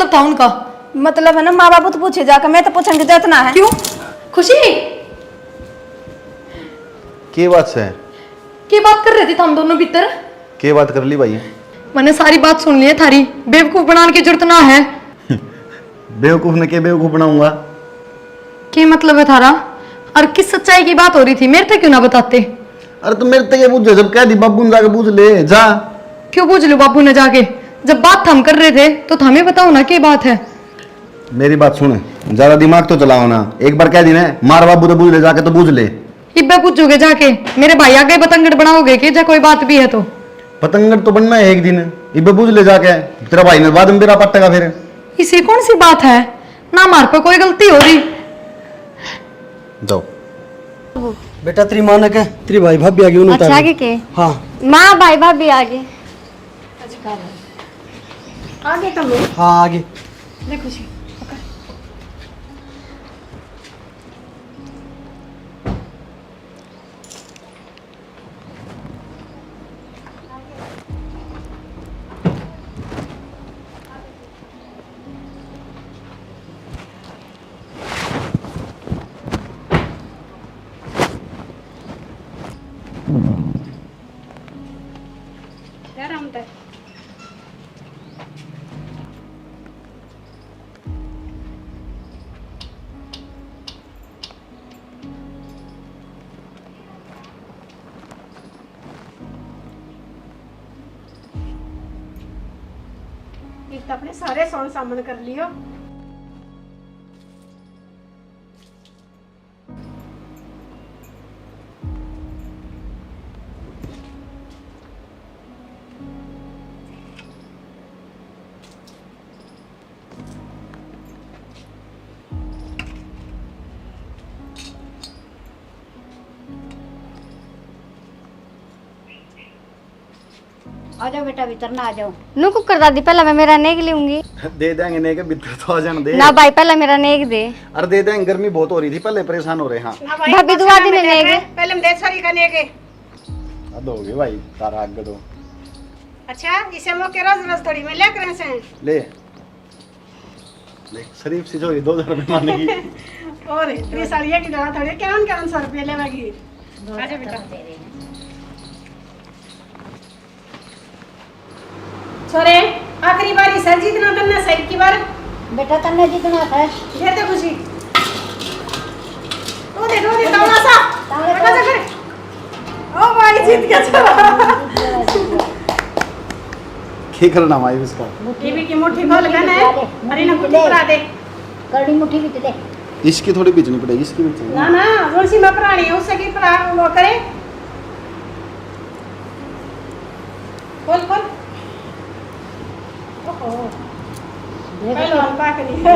मतलब था उनका? मतलब है ना माँ बाप तो पूछे जाकर, मैं तो पूछने की जरूरत ना है। क्यों? खुशी के बात से की बात कर रहे थे हम दोनों भीतर? के बात कर ली भाई? मैंने सारी बात सुन ली है थारी, बेवकूफ बनाने की जरूरत ना है। बेवकूफ ने के बेवकूफ बनाऊंगा? क्या मतलब है थारा? और किस सच्चाई की बात हो रही थी, मेरे तक क्यों ना बताते? अरे तो मेरे तक ये पूछ, जब कह दी बाबू ने जाके पूछ ले जा। क्यों पूछ लो बाबू ने जाके? जब बात हम कर रहे थे तो हमें बताओ ना क्या बात है। मेरी बात सुन, ज्यादा दिमाग तो चलाओ ना। एक बार कह दी ना मार बाबू तो पूछ ले जाके, तो पूछ ले। इब्बे पूछोगे जाके? मेरे भाई आगे बतंगड़ बनाओगे कि जा कोई बात भी है तो? पतंगड़ तो बनना है एक दिन, इबे पूछ ले जाके। तेरा भाई ने बाद में मेरा पट्टेगा फिर। इसी कौन सी बात है? ना हमार पर कोई गलती हो रही। जाओ बेटा तेरी माँ ने कहा तेरी भाई भाभी आ गई। अच्छा आगे के? हाँ माँ भाई भाभी आगे। आगे तो मैं हाँ आगे। खुशी एक तो अपने सारे सोन सामान कर लियो। आ जाओ बेटा भीतर ना आ जाओ। नु कुकर दादी पहला मैं मेरा नेक लूंगी। दे देंगे ने के भीतर तो आ जाने दे ना भाई पहला मेरा नेक दे। अरे दे देंगे, गर्मी बहुत हो रही थी पहले, परेशान हो रहे। हाँ भाभी दुआ दिन नेक। पहले हम देख सारी करने के। अब हो गए भाई तारा आग दो। अच्छा इसे मो के रोज रोज थोड़ी मैं ले करे से ले ले शरीफ सी जो 2000 रुपए मानेगी। और ये साड़ियां की दवा थोड़ी क्या 100 रुपए लेवागी। आजा बेटा छोरे, आखिरी बारी सर जीतना करना सही की बार। बेटा तन्ने जितना है ये तो खुशी दो दे तावला सा बेटा जा कर। ओ भाई जीत गया चलो। क्या करना भाई इसका? टीवी की मुट्ठी खोल गन है अरे ना कुछ करा दे। करड़ी मुट्ठी भी दे। इसकी थोड़ी बेचनी पड़ेगी, इसकी बेचनी। ना ना जोरसी में प्राणी है उससे की वो करे। खोल खोल। ओहो पहले हम पाक नहीं ले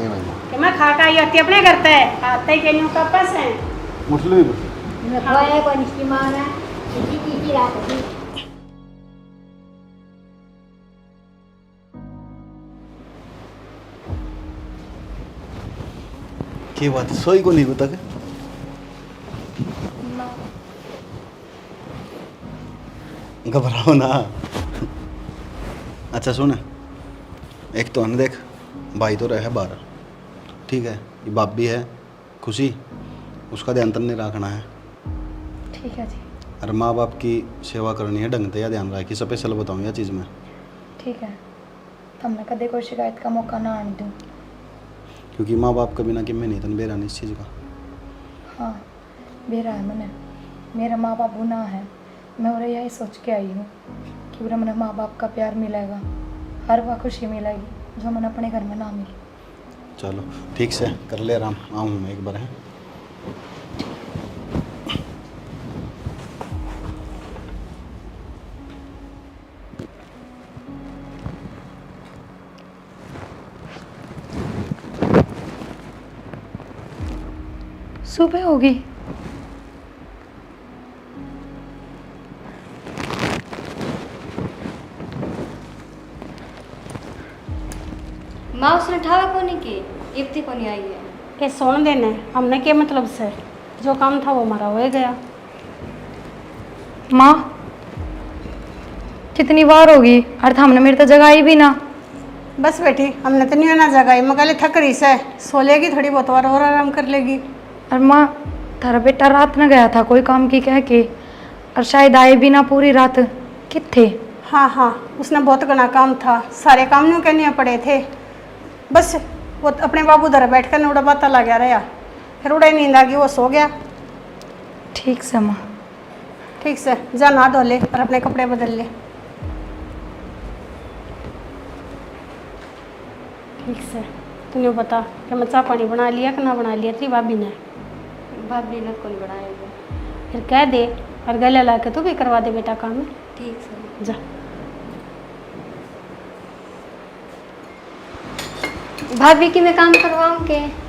भाई कि मैं खा का आई आती अपने करता है आते ही कहीं का पास है मुस्लिम मैं खोए को निश्ची माना किसी की रात की। की बात सोई को नहीं बता के? घबराओ ना। अच्छा सुन, एक तो देख भाई तो रहे बाहर, ठीक है, ये बाप भी है खुशी, उसका ध्यान तन्ने रखना है। ठीक है जी। और माँ बाप की सेवा करनी है ढंग से, या ध्यान रखी स्पेशल बताऊँ यह चीज़ में। ठीक है, तब मैं कदे कोई शिकायत का मौका ना आने दूँ। क्योंकि माँ बाप का बिना कि मैं नहीं तन बेरा नहीं इस चीज़ का। हाँ बेरा है मैंने, मेरा माँ बाप गुनाह है। मैं और यही सोच के आई हूँ कि पूरा मेरे माँ बाप का प्यार मिलेगा, हर वह खुशी मिलेगी जो मैंने अपने घर में ना मिली। चलो ठीक से कर ले आराम, आऊँ मैं एक बार है। सुबह होगी। माँ उसने ठावा को नहीं की, इफ्ती को नहीं आई है। के सोन देने हमने के मतलब से जो काम था वो हमारा हो गया। माँ कितनी बार होगी अर्थ हमने मेरे तो जगाई भी ना। बस बेटी, हमने तो नहीं ना जगाई, मगर थक रही से सो लेगी थोड़ी बहुत और आराम कर लेगी। और माँ थारा बेटा रात न गया था कोई काम की कह के, और शायद आए भी ना पूरी रात। किथे? हाँ हाँ, उसने बहुत घना काम था, सारे काम न्यू करने पड़े थे। बस वो अपने बाबू उधर बैठ कर उड़ा बाता लगा रहा, फिर उड़ा नींद आ गई, वो सो गया। ठीक से माँ। ठीक से जा नहा धो ले और अपने कपड़े बदल ले। ठीक से तूने बता कि मैं चाय पानी बना लिया कि ना बना लिया तेरी भाभी ने? भाभी ने कौन बनाएगा? फिर कह दे और गले ला के तू भी करवा दे बेटा काम। ठीक से। जा। भाभी की मैं काम करवाऊँ के?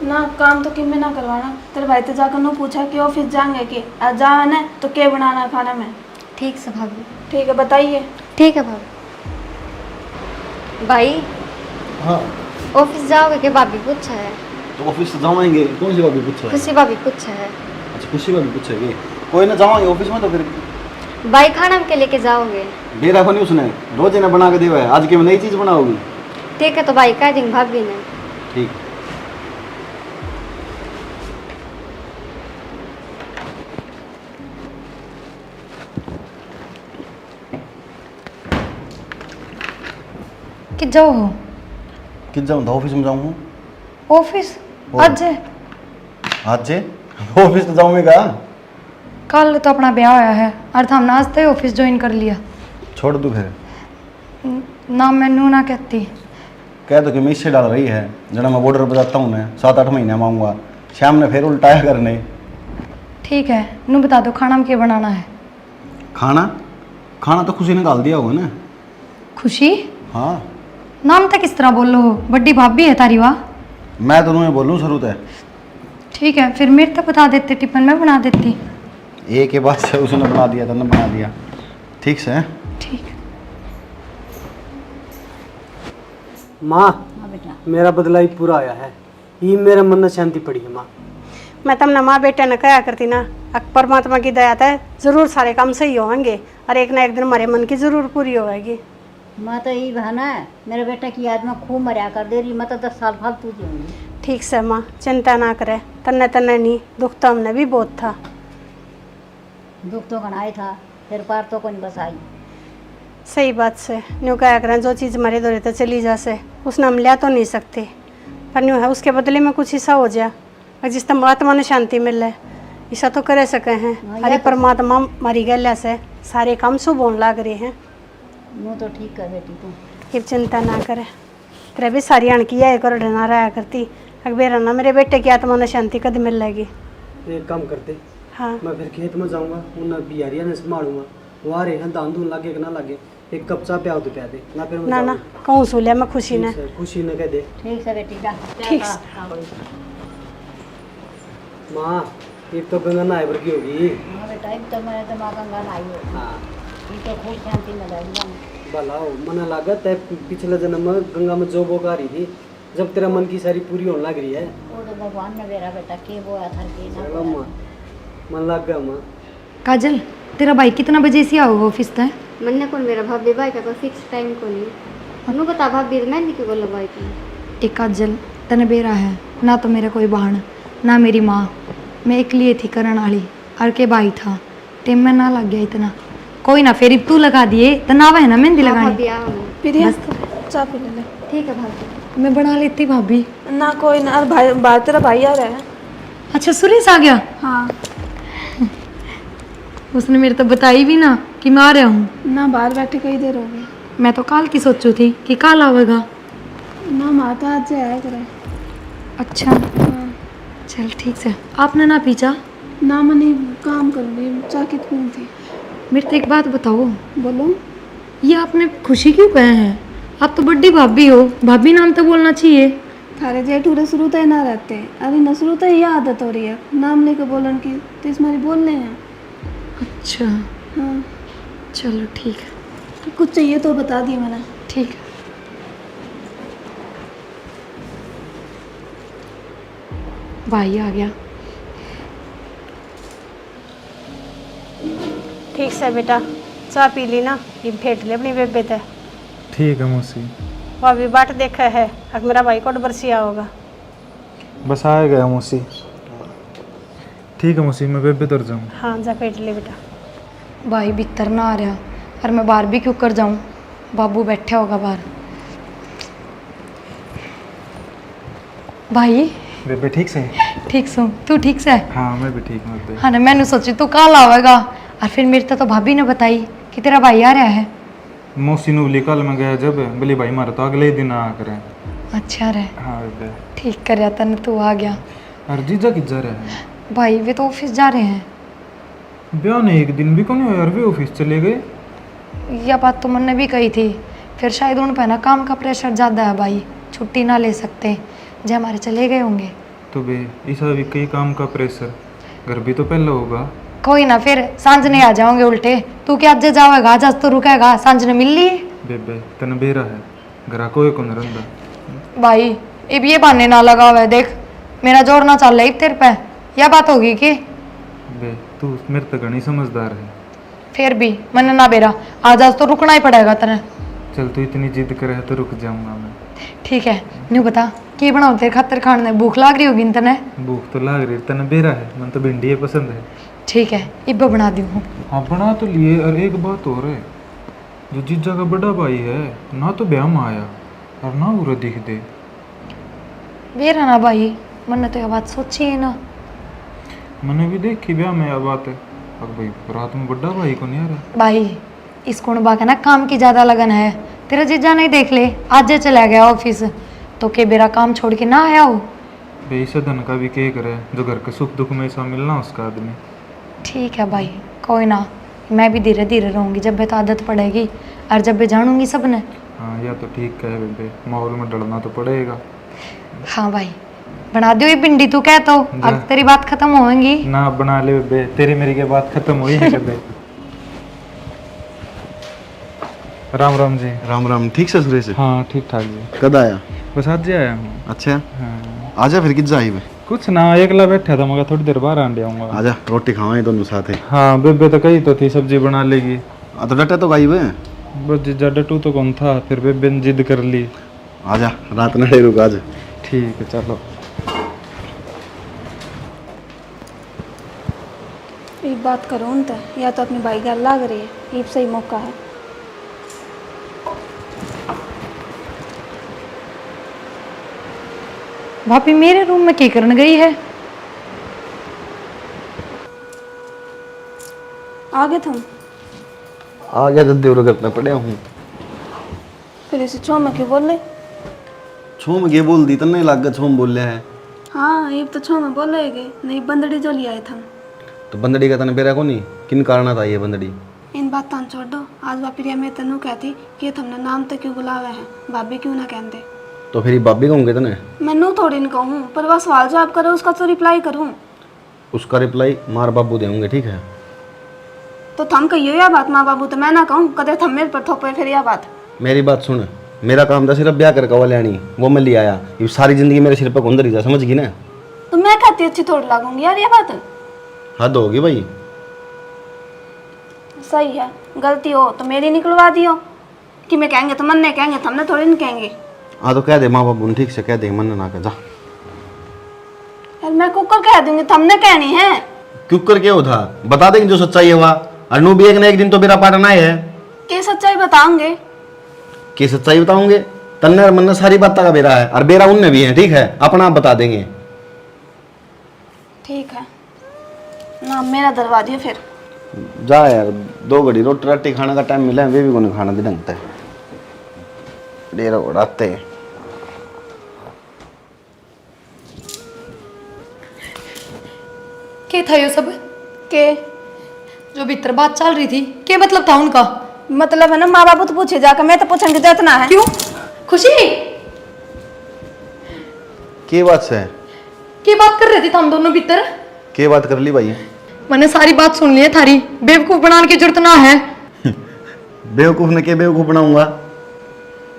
ना काम तो कि मैं ना करवाना, तेरे भाई तो जाकर नो पूछा कि ऑफिस जाएंगे कि आज जा है तो क्या बनाना है खाना में। ठीक से भाभी। ठीक है बताइए। ठीक है भाभी। भाई हाँ ऑफिस जाओगे कि भाभी पूछा है? तो ऑफिस से जाएंगे। कौन सी भाभी पूछा है? खुशी भाभी पूछा है। अच्छा खुशी भाभी पूछेगी। कोई ना जाएंगे ऑफिस में तो फिर भाई खाना के लेके जाओगे? डेरा को नहीं उसने रोज इन्हें बना के दिया है, आज की नई चीज़ बनाओगी। ठीक है तो भाई कह देंगे भाभी ने। ठीक। कि जाओ हो किस जाऊँ तो ऑफिस में जाऊँ। ऑफिस? आज है? आज जे ऑफिस तो जाऊँगा। कल तो अपना ब्याह होया है और हमने आज तक ऑफिस ज्वाइन कर लिया। छोड़ दूँ फिर? ना मैनू ना कहती। कह दो कि मैं इससे डाल रही है जरा मैं बॉर्डर पर जाता हूँ ना 7-8 महीने में आऊँगा, शाम ने फिर उल्टाया करने। ठीक है नू बता दो खाना में क्या बनाना है? खाना खाना तो खुशी ने डाल दिया होगा ना। खुशी? हाँ नाम तो किस तरह बोल लो हो, बड्डी भाभी है तारी वाह। मैं तो तुम्हें बोलूँ शुरू से। ठीक है फिर मेरे तो बता देते, टिफिन में बना देती। एक के बाद से उसने बना दिया, तूने बना दिया। ठीक से? ठीक। माँ हाँ बेटा। मेरा बदला ही पूरा आया है, ये मेरे मन में शांति पड़ी है। माँ मैं तमने माँ बेटे ने कहा करती ना, परमात्मा की दया है जरूर सारे काम सही होंगे और एक ना एक दिन हमारे मन की जरूर पूरी होगी। मैं तो यही बहाना है, मेरे बेटा की याद में खूब मरिया कर दे रही, मैं तो 10 साल फालतू जीऊंगी। ठीक से माँ चिंता ना करे, तन्ने तन्ने नहीं, दुख तो हमने भी बहुत था। दुख तो घनाई था, फिर पार तो कौन बस आई। सही बात से न्यू कहा करें जो चीज़ हमारे दौरे तो चली जा से उसने हम लिया तो नहीं सकते, पर न्यू है उसके बदले में कुछ हिस्सा हो जाए और जिस परमात्मा ने शांति मिल है ऐसा तो करे सके हैं। हरे परमात्मा हमारी गल्या से सारे काम शुभ होने लग रहे हैं। वो तो ठीक है बेटी तू। फिर चिंता ना करे, तेरे भी सारी अणकी है कर डना रहा करती अकबेर ना मेरे बेटे की आत्मा ने शांति कद मिल लेगी। एक काम करते, हाँ मैं फिर खेत में जाऊँगा, उन बिहारिया ने संभालूंगा, वहाँ रहे हैं धान धून लागे कि ना लागे, एक कप चाय प्याओ तो प्या दे ना, फिर मैं ना ना जाऊँगा। कहूँ सुलिया मैं खुशी ने। ठीक है, खुशी ने कह दे। ठीक से बेटी जा। ठीक जा, से। हाँ, बोली। माँ एक तो गंगा नहाए भर की होगी। हाँ बेटा अब तो मेरे दिमाग गंगा आई हो, हाँ ये तो खूब शांति में रहेगी। भला हो, मन लागत है पिछले जन्म में गंगा में जो बोक आ रही थी, जब तेरा मन की सारी पूरी होने लग रही है। वो तो भगवान ने मेरा बेटा के बोया था के ना चलो बोया माँ, मन लग गया माँ। काजल तेरा भाई कितना बजे से आओगे ऑफिस तक? मैंने कौन मेरा भाभी भाई का कोई फिक्स टाइम को नहीं, हनु बता भाभी मैं नहीं क्यों बोला भाई की। एक काजल तने बेरा है ना, तो मेरा कोई बहन ना मेरी माँ, मैं अकेली थी करण वाली और के भाई था, टाइम में ना लग गया इतना। कोई ना फिर तू लगा दिए तो ना है ना मेहंदी हाँ, लगानी। भाभी आओ ना। प्रिया चाय पी ले। ठीक है भाभी। मैं बना लेती भाभी। ना कोई ना, अरे भाई बाहर तेरा भाई आ रहा है। अच्छा सुरेश आ गया? हाँ उसने मेरे तो बताई भी ना कि मैं आ रहा हूँ। ना बाहर बैठे कई देर हो गई। मैं तो काल की सोचू थी कि काल आवेगा। ना माता आज आया करे। अच्छा हाँ चल ठीक से। आपने ना पीछा? ना मनी काम करूँगी, चाय की पीनी थी। मेरे तो एक बात बताओ, बोलो। ये आपने खुशी क्यों कहे हैं? आप तो बड़ी भाभी हो, भाभी नाम तो बोलना चाहिए। थारे जेठ उरे शुरू तय ना रहते हैं, अरे न शुरू तय यह आदत हो रही है नाम लेकर बोलन की, तो इसमें बोलने हैं। अच्छा हाँ चलो ठीक है। तो कुछ चाहिए तो बता दिए मैंने। ठीक है। भाई आ गया। ठीक से बेटा, चाय पी ली ना, ये फेंट ले अपनी बेबे ते। ठीक है मौसी। वो अभी बाट देखा है, अब मेरा भाई को बरसिया होगा। बस आ गया मौसी। ठीक है मौसी, मैं बेबे तर जाऊँ। हाँ जा फेंट ले बेटा। भाई भीतर ना आ रहा और मैं बाहर भी क्यों कर जाऊं, बाबू बैठा होगा बाहर। भाई बेबे ठीक से? ठीक सो, तू ठीक से? हाँ मैं भी ठीक हूँ बेबे। हाँ ना, मैंने सोची तू कल आवेगा और फिर मेरे तो भाभी ने बताई कि तेरा भाई आ रहा है। मौसी ने बोली कल मैं गया जब बोली भाई मारा तो अगले ही दिन आ करें। अच्छा रहे, हाँ बेबे। ठीक कर रहा तने, तू आ गया। और जीजा किधर है? भाई वे तो ऑफिस जा रहे हैं। ब्याह ने एक दिन भी कौन हुआ यार, वे ऑफिस चले गए। यह बात तो मैंने भी कही थी, फिर शायद उन पर ना काम का प्रेशर ज़्यादा है भाई, छुट्टी ना ले सकते, जो हमारे चले गए होंगे। तो बे ऐसा भी कई काम का प्रेशर, घर भी तो पहले होगा। कोई ना, फिर सांझ ने आ जाओगे उल्टे। तू क्या आज जाओगा, आज तो रुकेगा, सांझ ने मिल ली। बेबे तन बेरा है, घर कोई कौन रंदा। भाई अब ये बहाने ना लगा हुआ है, देख मेरा जोर ना चल रहा तेरे पे, यह बात होगी कि? बे तू मेरे तो घनी समझदार है। फिर भी मैंने ना बेरा, आज तो रुकना ही पड़ेगा तेने। चल तू इतनी जिद करे तो रुक जाऊंगा मैं। ठीक है, न्यू बता की बनाओ तेरे खातर खाने, भूख लाग रही होगी न तने? भूख तो लाग रही, तन बेरा है, मन तो भिंडी पसंद है। ठीक है, इब बना दी हूँ। हाँ बना तो लिए, और एक बात और है, जो जीजा का बड़ा भाई है ना तो ब्याह में आया और ना उरा दिख दे। बेरा ना भाई, मैंने तो यह बात सोची है ना। मैंने भी देखी ब्याह में यह बात है। अब भाई रात में बड़ा भाई को नहीं आ रहा। भाई इस कुणबा का ना काम की ज़्यादा लगन है, तेरा जीजा नहीं देख ले, आज चला गया ऑफिस, तो के बेरा काम छोड़ के ना आया हो। भाई ऐसा धन का भी क्या करे, जो घर के सुख दुख में ऐसा मिलना उसका आदमी। ठीक है भाई, कोई ना, मैं भी धीरे धीरे रहूँगी, जब भी तो आदत पड़ेगी और जब भी जानूंगी सब ने। हाँ यह तो ठीक है बेबे, माहौल में डरना तो पड़ेगा। हाँ भाई, बना दो ये भिंडी, तू कह तो अब तेरी बात खत्म होगी ना। बना ले बेबे, तेरी मेरी के बात खत्म हुई है कदे। राम राम जी। राम राम। ठीक से सुरेश? हाँ ठीक ठाक जी। कद आया? बस आज ही आया हूँ। अच्छा, हाँ आजा फिर किस जाई में? कुछ ना, एकला बैठा था, मगर थोड़ी देर बाहर आंडे आऊंगा। आजा रोटी खावाएं दोनों साथ है। हाँ बेबे तो कही तो थी सब्जी बना लेगी। तो डटे तो गाई वे। बस जीजा डटू तो कौन था, फिर बेबे ने जिद कर ली। आजा रात नड़े रुक आज। ठीक है चलो। एक बात करो न तो, या तो अपनी भाई गल लाग रही है, ये सही मौका है। भाभी मेरे रूम में क्या करने गई है? आ गए तुम? आ गया जल्दी और करना पड़े हूँ। फिर इसे छो में क्यों बोल रहे? छूम के बोल दी तन्ने लाग छूम बोल है। हाँ ये तो छो में बोलेगे, नहीं बंदड़ी जो लिया था। तो बंदड़ी का तने बेरा को नहीं, किन कारण था ये बंदड़ी? इन बात तान छोड़ दो, आज वापिरिया मैं तेनू कहती कि तुमने नाम तो क्यों बुलावे हैं, भाभी क्यों ना कहते। तो फिर बाबी कहूँगे तने? मैनू थोड़ी न कहूँ, पर वह सवाल जवाब करो उसका तो रिप्लाई करूँ। उसका रिप्लाई मार बाबू देंगे, ठीक है? तो थम कहियो या बात माँ बाबू, तो मैं ना कहूँ कदे थम मेरे पर थोपे फिर यह बात। मेरी बात सुन, मेरा काम था सिर्फ ब्याह करके वो लेनी, वो मैं ले आया। ये सारी जिंदगी मेरे सिर पर कौन धरी जा, समझ गई ना? तो मैं कहती अच्छी थोड़ी लागूंगी यार ये बात। हद होगी भाई। सही है, गलती हो तो मेरी निकलवा दियो, कि मैं कहेंगे तो मन नहीं कहेंगे, हमने थोड़ी नहीं कहेंगे। हाँ तो कह दे माँ बाबू ठीक से कह दे, मन ना कर जा। यार मैं कुकर कह दूंगी, हमने कहनी है। क्यों कर क्या था, बता देंगे जो सच्चाई है वह। अनु भी एक ना एक दिन तो मेरा पाटना है। के सच्चाई बताओगे? की सच्चाई बताऊंगे? तन्ने और मन्ने सारी बात का बेरा है, और बेरा उनने भी है, ठीक है? अपना आप बता देंगे। ठीक है ना, मेरा दरवा दियो फिर। जा यार, 2 घड़ी रोटी राटी खाने का टाइम मिला है, वे भी कोने खाना भी ढंगता है, डेरा उड़ाते। क्या था ये सब? के जो भीतर बात चल रही थी, क्या मतलब था उनका? मतलब है ना, माँ बाबू तो पूछे जाकर, मैं तो पूछेंगे तो इतना है। क्यों? खुशी के बात है? की बात कर रहे थे हम दोनों भीतर? के बात कर ली भाई? मैंने सारी बात सुन ली है थारी, बेवकूफ बनाने की जरूरत ना है। बेवकूफ ने के बेवकूफ बनाऊंगा?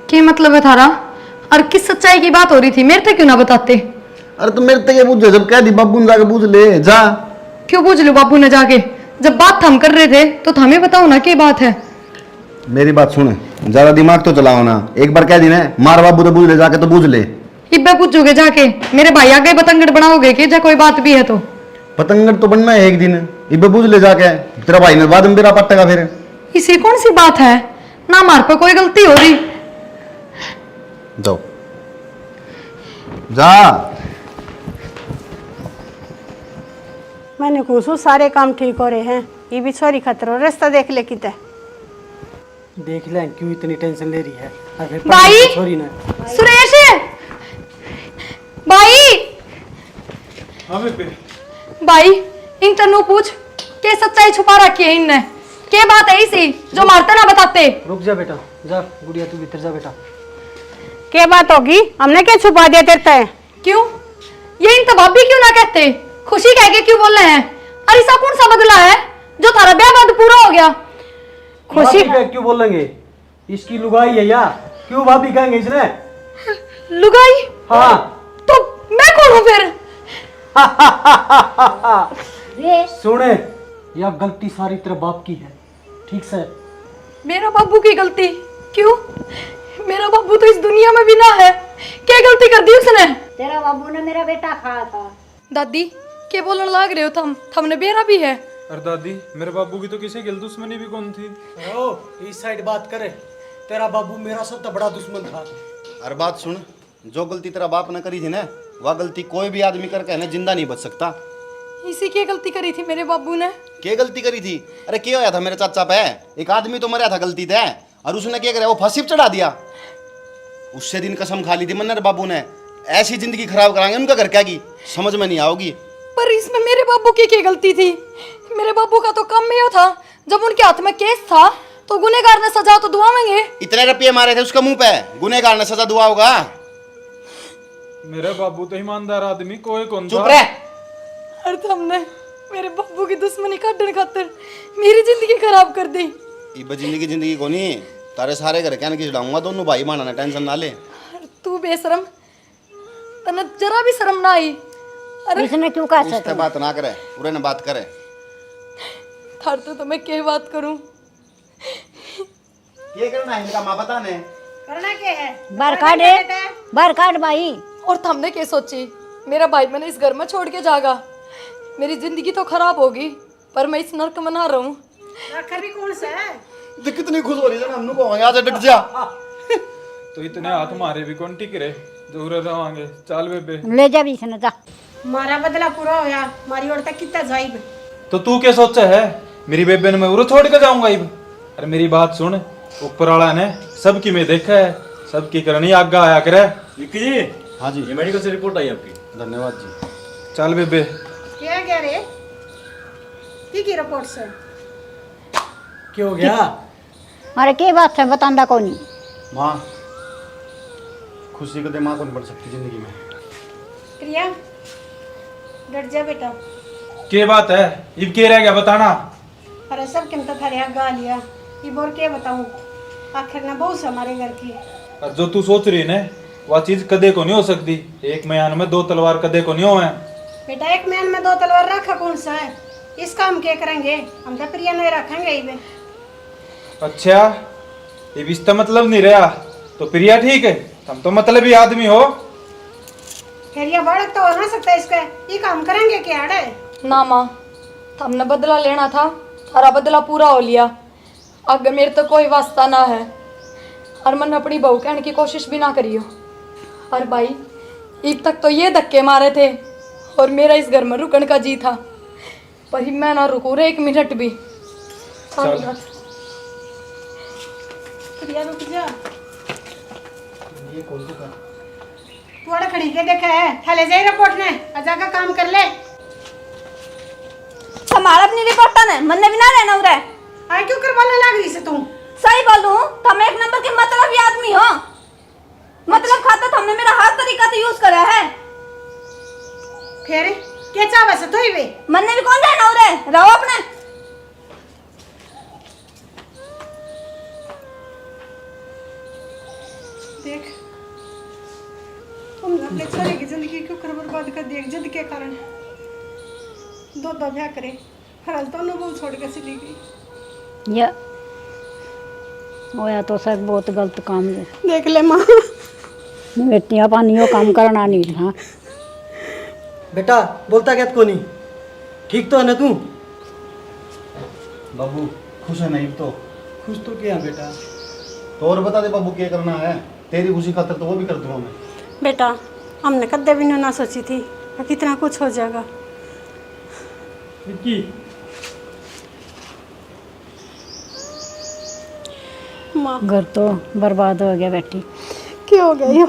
क्या मतलब है थारा? और किस सच्चाई की बात हो रही थी, मेरे से क्यों ना बताते? अरे तो मेरे तक पूछ, जब कह दी बाबू ने जाके पूछ ले जा। क्यों पूछ लो बाबू ने जाके? जब बात थम कर रहे थे तो थमे बताओ ना क्या बात है। मेरी बात सुन, ज्यादा दिमाग तो चलाओ ना। एक बार कह दी ना मार बाबू तो बूझ ले जाके, तो बूझ ले। इब्बे पूछोगे जाके मेरे भाई आगे पतंगड़ बनाओगे कि जा कोई बात भी है तो। पतंगड़ तो बनना है एक दिन, इब्बे बूझ ले जाके। तेरा भाई ने बाद में मेरा पट्टेगा फिर। इसी कौन सी बात है ना, हमारे पे कोई गलती हो रही। जाओ जा। मैंने पूछू सारे काम ठीक हो रहे हैं, ये भी छोरी खतरो रास्ता देख ले किते। देख ले क्यों इतनी टेंशन ले रही है। और फिर भाई! छोरी ने सुरेश भाई, हाँ बेबे। भाई इन तनु पूछ के सच्चाई छुपा रखी है इनने, के बात है इसी जो मारते ना बताते। रुक जा बेटा, जा गुड़िया तू भीतर जा बेटा। क्या बात होगी, हमने क्या छुपा दिया तेरे से? क्यों ये इन तो भाभी क्यों ना कहते, खुशी कह के क्यों बोल रहे हैं? अरे ऐसा कौन सा बदला है जो थारा ब्याह बाद पूरा हो गया? खुशी भाभी क्यों बोलेंगे, इसकी लुगाई है या क्यों भाभी कहेंगे इसने? लुगाई? हाँ तो मैं कौन हूँ फिर? सुने, यह गलती सारी तेरे बाप की है, ठीक से? मेरा बाबू की गलती? क्यों? मेरा बाबू तो इस दुनिया में भी ना है, क्या गलती कर दी उसने? तेरा बाबू ने मेरा बेटा खाया था। दादी क्या बोलने लाग रहे हो तुम? हमने बेरा भी है। अरे दादी, मेरे बाबू की तो किसी गिल दुश्मनी भी कौन थी। ओ इस साइड बात करे, तेरा बाबू मेरा सबसे बड़ा दुश्मन था। अरे बात सुन, जो गलती तेरा बाप ने करी थी ना, वह गलती कोई भी आदमी करके है ना जिंदा नहीं बच सकता। इसी की गलती करी थी मेरे बाबू ने। क्या गलती करी थी? अरे क्या होया था मेरे चाचा पे? एक आदमी तो मरा था गलती से, और उसने क्या करा, वो फांसी पे चढ़ा दिया। उससे दिन कसम खा ली थी मन्नर बाबू ने, ऐसी जिंदगी खराब कराएंगे उनका घर क्या की समझ में नहीं आओगी। पर इसमें मेरे बाबू की क्या गलती थी? मेरे बाबू का तो काम में था, जब उनके हाथ में केस था तो गुनहगार ने सजा तो दुआवेंगे। इतने रुपये मारे थे उसका मुंह पे, गुनहगार ने सजा दुआ होगा? मेरे बाबू तो ईमानदार आदमी कोई कौन चुप था। रह। और तुमने मेरे बाबू की दुश्मनी काटने खातिर मेरी जिंदगी खराब कर दी। इब जिंदगी को नहीं, तारे सारे घर क्या किस डाऊंगा, दोनों भाई माना, टेंशन ना ले। तू बेशरम, तने जरा भी शर्म ना आई? अरे इसने क्यों कहा उससे बात ना करे, पूरे ने बात करे। थार तो मैं क्या बात करूं? ये करना है इनका माँ बता ने। करना क्या है? बार काट भाई। और तुमने क्या सोची मेरा भाई मैंने इस घर में छोड़ के जागा? मेरी जिंदगी तो खराब होगी, पर मैं इस नर्क में ना रहूं। रखा भी कौन सा है? तो कितनी खुश हो रही है ना, हम को यहाँ से डट जा। तो इतने हाथ मारे भी कौन टिक रहे, दूर रहोगे। चल बेबे। ले जा भी इसने जा। मारा बदला पूरा होया, मारी ओर तक कितना जाइब। तो तू क्या सोचा है, मेरी बेबे ने मैं उरो छोड़ के जाऊंगा इब? अरे मेरी बात सुन, ऊपर वाला ने सबकी मैं देखा है, सबकी करनी आगा आया करे। विक्की जी, हाँ जी, ये मेडिकल से रिपोर्ट आई आपकी। धन्यवाद जी। चल बेबे। क्या क्या रे? की रिपोर्ट से? क्या हो गया? अरे क्या बात है बतांदा कौन नहीं। माँ, खुशी को दिमाग कौन पड़ सकती जिंदगी में। प्रिया डट जा बेटा। क्या बात है, इब क्या रह गया बताना। अरे सब किम तो थारे गा लिया, ये बोल के बताऊं? आखिर ना बहुत हमारे घर की। और जो तू सोच रही है वह चीज कदे को नहीं हो सकती। एक म्यान में दो तलवार कदे को नहीं हो है। बेटा एक मैन में दो तलवार रखा कौन सा है? इस काम क्या करेंगे हम तो प्रिया नहीं रखेंगे ही बे। अच्छा, ये रिश्ता मतलब नहीं रहा तो प्रिया ठीक है, तुम तो मतलब ही आदमी हो। फिर ये बढ़ तो हो ना सकता इसका, ये काम करेंगे क्या है? ना माँ, हमने बदला लेना था, सारा बदला पूरा हो लिया। अगर मेरे तो कोई वास्ता ना है, और मैंने अपनी बहू कहने की कोशिश भी ना करियो। और भाई अब तक तो ये धक्के मारे थे और मेरा इस घर में रुकने का जी था, पर मैं ना रुकू रे एक मिनट भी। चल। प्रिया रुक जा। ये कौन सा था? तू अड़ा खड़ी के देखा है, थले जाई रिपोर्ट ने अजा का काम कर ले। हमारा अपनी रिपोर्ट ने मन ने भी ना रहना उरे। आई क्यों करवाने लग रही से तू? सही बोलूं, तुम एक नंबर के मतलब ही आदमी हो। मतलब खाता तुमने मेरा हर तरीका से यूज करा है। फिर क्या चाहे से तो ही वे मन ने भी कौन रहना उरे, रहो अपने। देख तुमने अपने छोरे की जिंदगी क्यों कर बर्बाद कर दी? एक जिद के कारण दो ब्याह करे, हाल तो अनुभव छोड़ के चली गई। या होया तो सर बहुत गलत काम है। देख ले माँ, बेटियां पानियों काम करना नहीं। हाँ बेटा बोलता क्या को नहीं, ठीक तो है ना तू? बाबू खुश है नहीं तो? खुश तो क्या बेटा? तो और बता दे बाबू क्या करना है, तेरी खुशी खातर तो वो भी कर दूंगा मैं। बेटा हमने कदे भी ना सोची थी कि कितना कुछ हो जाएगा। विक्की माँ घर तो बर्बाद हो गया बेटी। क्या हो गया यो?